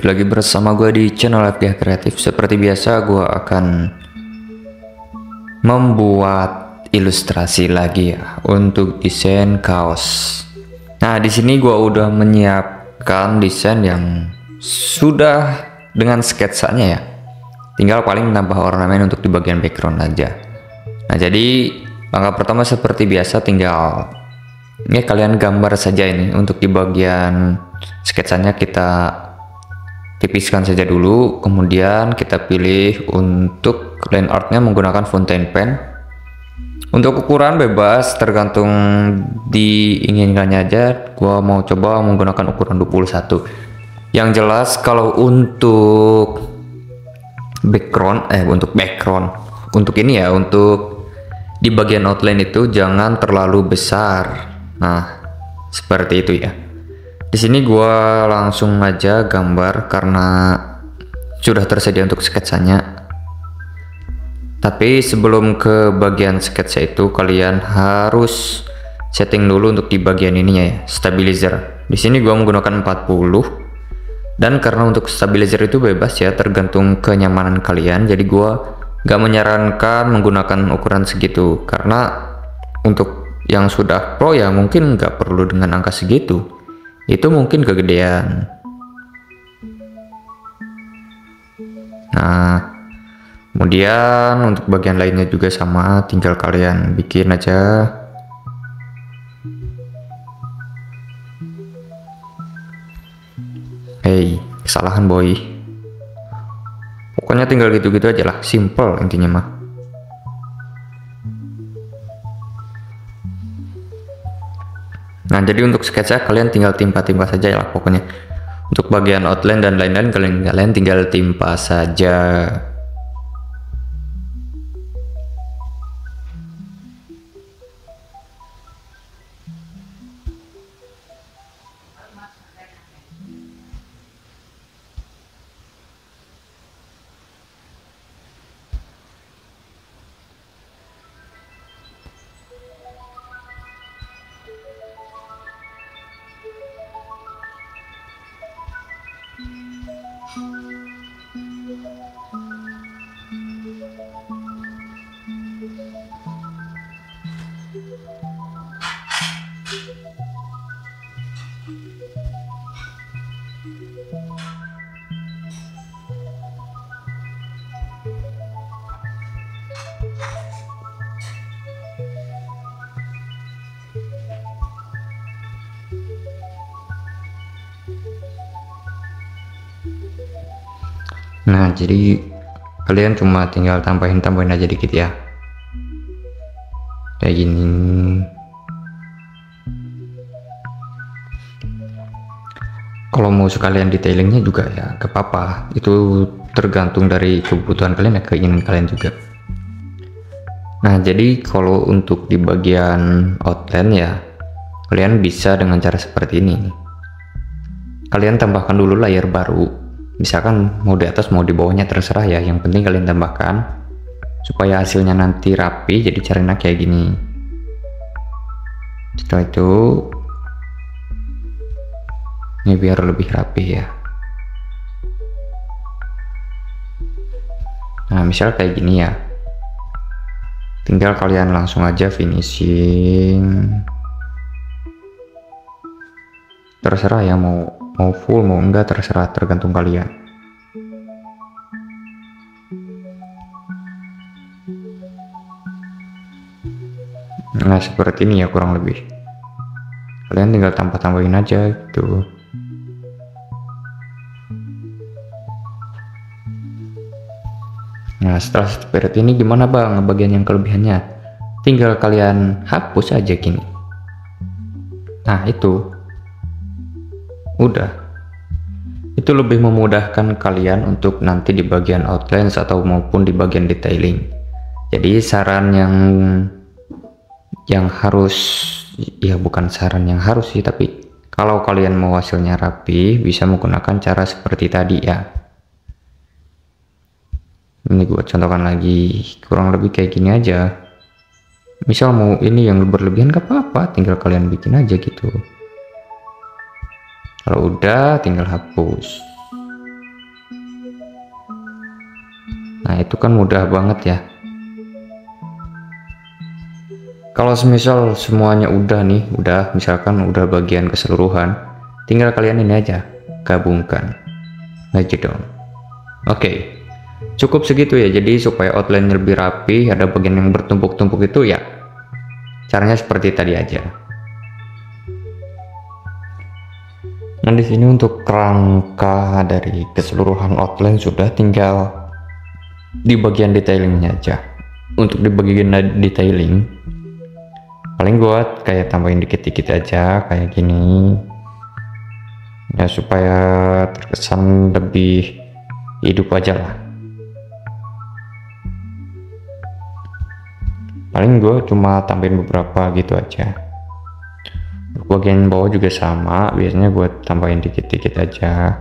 Lagi bersama gue di channel FPH Kreatif. Seperti biasa, gue akan membuat ilustrasi lagi ya untuk desain kaos. Nah, di sini gue udah menyiapkan desain yang sudah dengan sketsanya ya. Tinggal paling menambah ornamen untuk di bagian background aja. Nah, jadi langkah pertama seperti biasa tinggal kalian gambar saja ini. Untuk di bagian sketsanya kita tipiskan saja dulu, kemudian kita pilih untuk line artnya menggunakan fountain pen. Untuk ukuran bebas tergantung diinginkannya aja. Gua mau coba menggunakan ukuran 21. Yang jelas kalau untuk background untuk ini ya, untuk di bagian outline itu jangan terlalu besar. Nah, seperti itu ya. Di sini gua langsung aja gambar karena sudah tersedia untuk sketsanya. Tapi sebelum ke bagian sketsa itu kalian harus setting dulu untuk di bagian ininya ya, stabilizer. Di sini gua menggunakan 40. Dan karena untuk stabilizer itu bebas ya, tergantung kenyamanan kalian. Jadi gua gak menyarankan menggunakan ukuran segitu karena untuk yang sudah pro ya mungkin gak perlu dengan angka segitu. Itu mungkin kegedean. Nah, kemudian untuk bagian lainnya juga sama, tinggal kalian bikin aja. Hey, kesalahan boy. Pokoknya tinggal gitu-gitu aja lah, simple intinya mah. Nah, jadi untuk sketsa kalian tinggal timpa-timpa saja ya lah pokoknya. Untuk bagian outline dan lain-lain kalian tinggal timpa saja. Nah, jadi kalian cuma tinggal tambahin aja dikit ya, kayak gini. Kalau mau sekalian detailingnya juga ya gak apa-apa, itu tergantung dari kebutuhan kalian ya, keinginan kalian juga. Nah, jadi kalau untuk di bagian outline ya kalian bisa dengan cara seperti ini. Kalian tambahkan dulu layer baru, misalkan mau di atas mau di bawahnya terserah ya, yang penting kalian tambahkan supaya hasilnya nanti rapi. Jadi caranya kayak gini. Setelah itu ini biar lebih rapi ya. Nah, misal kayak gini ya, tinggal kalian langsung aja finishing. Terserah ya, mau full mau enggak terserah, tergantung kalian. Nah, seperti ini ya kurang lebih. Kalian tinggal tambah-tambahin aja gitu. Nah, setelah seperti ini gimana bang bagian yang kelebihannya? Tinggal kalian hapus aja gini. Nah, itu udah. Itu lebih memudahkan kalian untuk nanti di bagian outline atau maupun di bagian detailing. Jadi saran yang harus ya, bukan saran yang harus sih, tapi kalau kalian mau hasilnya rapi bisa menggunakan cara seperti tadi ya. Ini gue contohkan lagi, kurang lebih kayak gini aja. Misal mau ini yang berlebihan gak apa-apa, tinggal kalian bikin aja gitu. Kalau udah tinggal hapus. Nah itu kan mudah banget ya. Kalau semisal semuanya udah nih, misalkan udah bagian keseluruhan, tinggal kalian ini aja gabungkan aja dong. Oke, cukup segitu ya. Jadi supaya outline lebih rapi, ada bagian yang bertumpuk-tumpuk itu ya, caranya seperti tadi aja. Nah di sini untuk kerangka dari keseluruhan outline sudah, tinggal di bagian detailingnya aja. Untuk di bagian detailing paling buat kayak tambahin dikit-dikit aja kayak gini ya, supaya terkesan lebih hidup aja lah. Paling gue cuma tambahin beberapa gitu aja. Bagian bawah juga sama, biasanya gue tambahin dikit-dikit aja.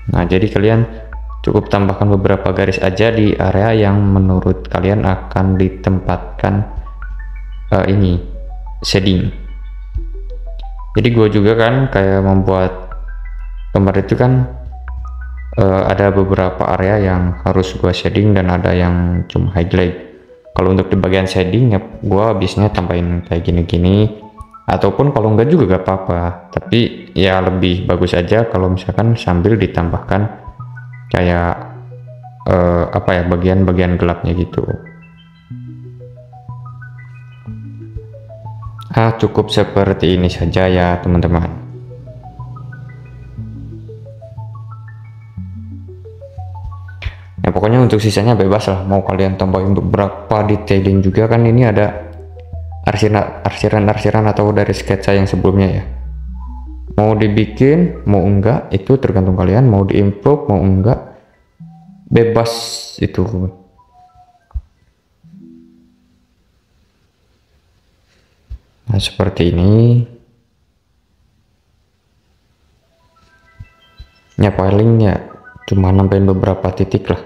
Nah jadi kalian cukup tambahkan beberapa garis aja di area yang menurut kalian akan ditempatkan ini shading. Jadi gue juga kan kayak membuat gambar itu kan ada beberapa area yang harus gue shading dan ada yang cuma highlight. Kalau untuk di bagian shading ya gue biasanya tambahin kayak gini-gini, ataupun kalau enggak juga gak apa-apa, tapi ya lebih bagus aja kalau misalkan sambil ditambahkan kayak apa ya, bagian-bagian gelapnya gitu. Cukup seperti ini saja ya teman-teman. Ya pokoknya untuk sisanya bebas lah, mau kalian tambahin beberapa detailing juga kan. Ini ada arsiran atau dari sketsa yang sebelumnya ya, mau dibikin mau enggak itu tergantung kalian, mau diimprove mau enggak bebas itu. Nah seperti ini ya, paling ya cuma nambahin beberapa titik lah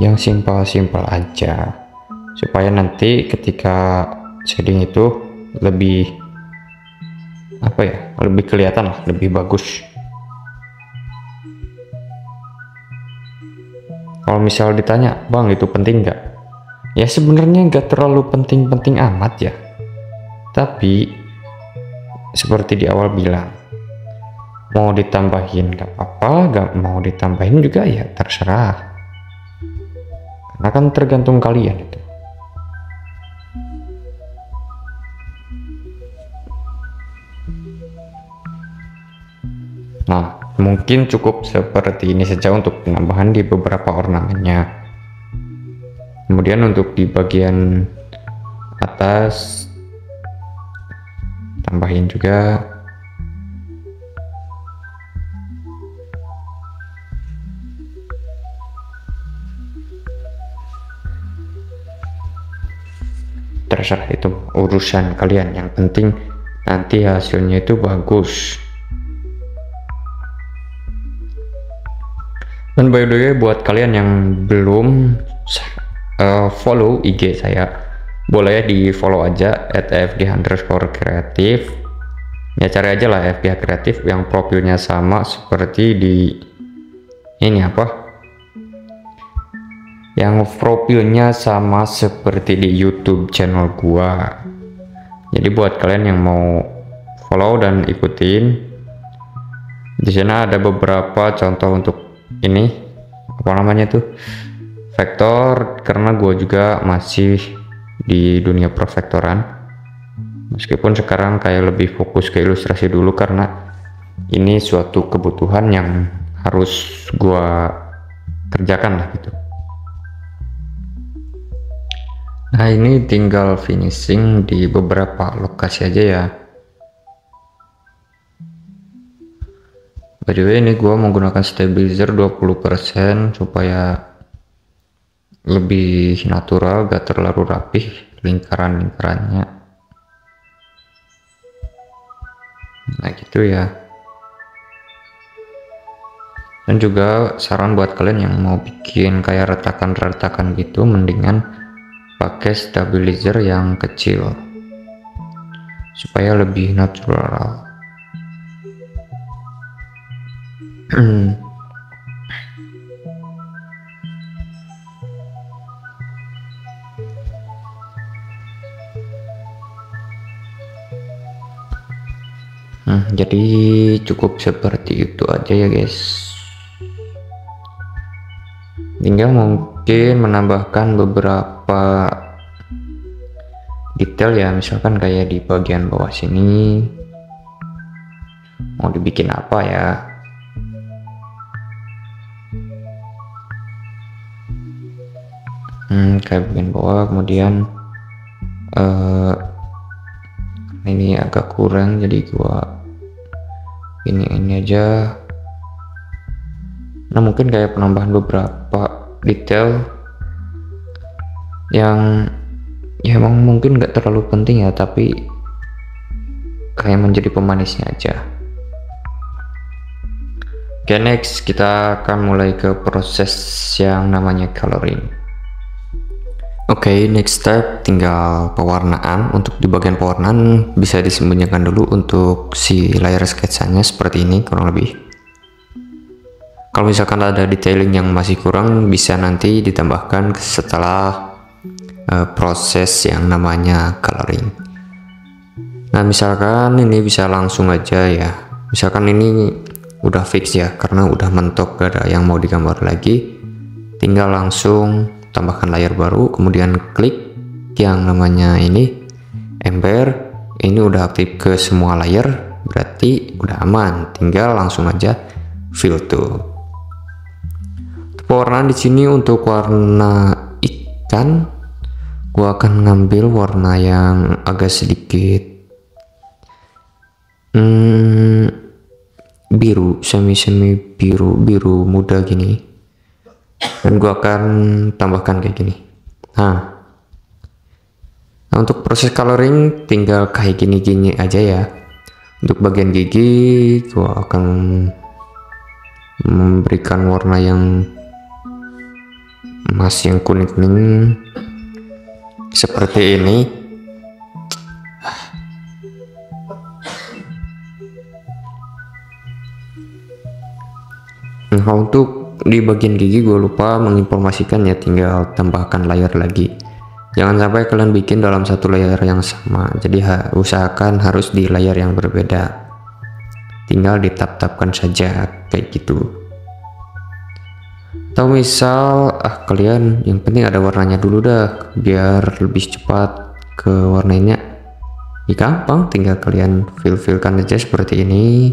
yang simpel-simpel aja, supaya nanti ketika shading itu lebih apa ya, lebih kelihatan lah, lebih bagus. Kalau misal ditanya, bang itu penting nggak? Ya sebenarnya nggak terlalu penting-penting amat ya, tapi seperti di awal bilang, mau ditambahin nggak apa-apa, nggak mau ditambahin juga ya terserah, karena kan tergantung kalian itu. Nah mungkin cukup seperti ini saja untuk penambahan di beberapa ornamennya. Kemudian untuk di bagian atas tambahin juga terserah, itu urusan kalian, yang penting nanti hasilnya itu bagus. Dan by the way, buat kalian yang belum follow IG saya, boleh di follow aja @fd_kreatif ya, cari aja lah FD kreatif yang profilnya sama seperti di ini apa, yang profilnya sama seperti di YouTube channel gua. Jadi buat kalian yang mau follow dan ikutin, di sana ada beberapa contoh untuk ini apa namanya tuh, vektor, karena gue juga masih di dunia perfektoran, meskipun sekarang kayak lebih fokus ke ilustrasi dulu karena ini suatu kebutuhan yang harus gue kerjakan lah gitu. Nah ini tinggal finishing di beberapa lokasi aja ya. By the way, ini gue menggunakan stabilizer 20% supaya lebih natural, gak terlalu rapih lingkaran-lingkarannya. Nah gitu ya. Dan juga saran buat kalian yang mau bikin kayak retakan-retakan gitu, mendingan pakai stabilizer yang kecil supaya lebih natural. Jadi cukup seperti itu aja ya guys. Tinggal mungkin menambahkan beberapa detail ya, misalkan kayak di bagian bawah sini mau dibikin apa ya. Kayak bagian bawah, kemudian ini agak kurang jadi gua ini aja. Nah mungkin kayak penambahan beberapa detail yang ya emang mungkin nggak terlalu penting ya, tapi kayak menjadi pemanisnya aja. Oke, next kita akan mulai ke proses yang namanya coloring. Oke, next step tinggal pewarnaan. Untuk di bagian pewarnaan bisa disembunyikan dulu untuk si layar sketsanya seperti ini kurang lebih. Kalau misalkan ada detailing yang masih kurang, bisa nanti ditambahkan setelah proses yang namanya coloring. Nah misalkan ini bisa langsung aja ya, misalkan ini udah fix ya karena udah mentok, gak ada yang mau digambar lagi, tinggal langsung tambahkan layar baru, kemudian klik yang namanya ini ember. Ini udah aktif ke semua layer, berarti udah aman, tinggal langsung aja fill tuh. Pewarnaan di sini untuk warna ikan, gua akan ngambil warna yang agak sedikit biru, semi biru muda gini, dan gua akan tambahkan kayak gini. Nah untuk proses coloring tinggal kayak gini aja ya. Untuk bagian gigi gua akan memberikan warna yang emas, yang kuning seperti ini. Nah untuk di bagian gigi gue lupa menginformasikan ya, tinggal tambahkan layer lagi. Jangan sampai kalian bikin dalam satu layer yang sama, jadi usahakan harus di layer yang berbeda. Tinggal ditap-tapkan saja kayak gitu. Atau misal kalian yang penting ada warnanya dulu dah biar lebih cepat ke warnanya. Ya gampang, tinggal kalian fill-fillkan aja seperti ini.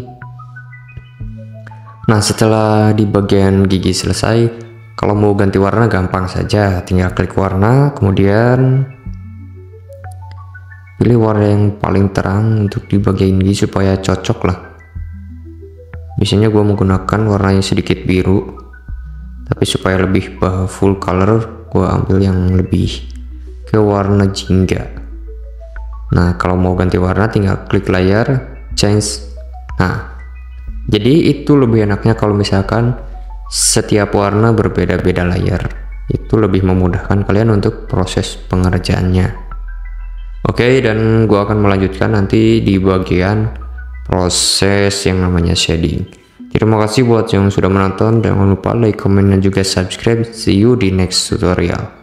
Nah setelah di bagian gigi selesai, kalau mau ganti warna gampang saja, tinggal klik warna, kemudian pilih warna yang paling terang untuk di bagian gigi supaya cocok lah. Biasanya gue menggunakan warnanya sedikit biru, tapi supaya lebih full color gue ambil yang lebih ke warna jingga. Nah kalau mau ganti warna tinggal klik layar change. Nah jadi itu lebih enaknya kalau misalkan setiap warna berbeda-beda layar, itu lebih memudahkan kalian untuk proses pengerjaannya. Oke, dan gua akan melanjutkan nanti di bagian proses yang namanya shading. Terima kasih buat yang sudah menonton, jangan lupa like, comment, dan juga subscribe. See you di next tutorial.